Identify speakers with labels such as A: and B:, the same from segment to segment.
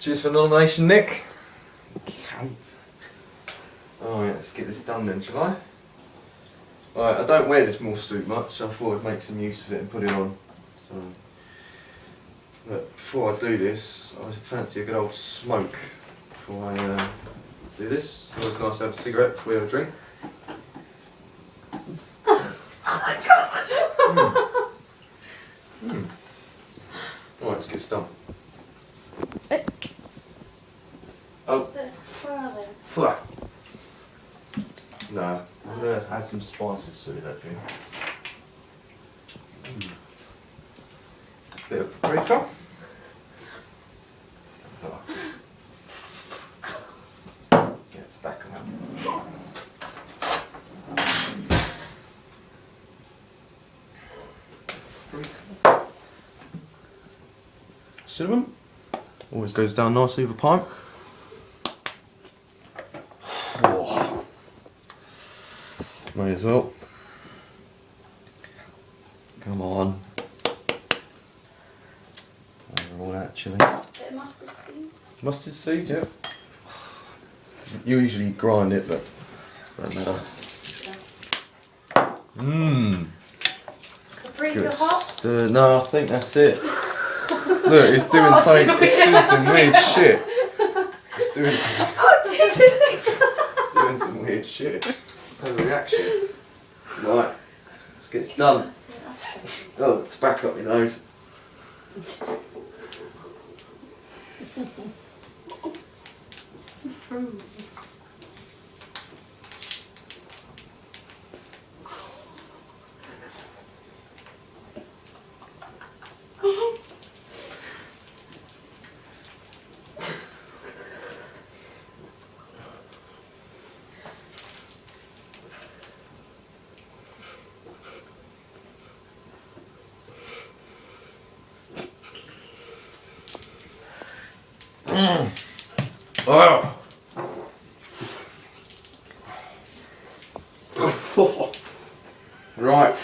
A: Cheers for the nomination, Nick. Cunt. Alright, let's get this done then, shall I? Alright, I don't wear this morph suit much, so I thought I'd make some use of it and put it on. So, look, before I do this, I fancy a good old smoke before I do this. So it's nice to have a cigarette before we have a drink.
B: Oh my god!
A: Alright, let's get this done. Oh.
B: Where are they?
A: Flat. No, I'm going to add some spices to that drink. Bit of paprika. Get tobacco out. Cinnamon. Always goes down nicely with a pint. Oh. May as well. Come on. Over all that chilli.
B: Bit of mustard seed.
A: Mustard seed, yeah. You usually grind it, but don't matter. Mmm.
B: Paprika hot?
A: No, I think that's it. Look, it's doing some weird shit. It's doing some.
B: Oh Jesus!
A: It's doing some weird shit. Let's have a reaction. Right, let's get this done. Oh, it's back up my nose. Oh. Right.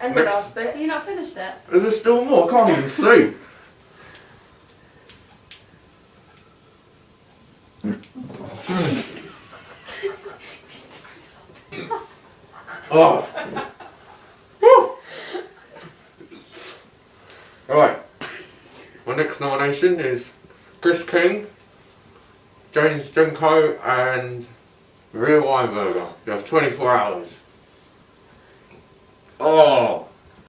B: And the last bit. You not finished it?
A: Is there still more? I can't even see. Oh. Right. My next nomination is Chris King, James Junko and Maria Weinberger. You have 24 hours. Oh.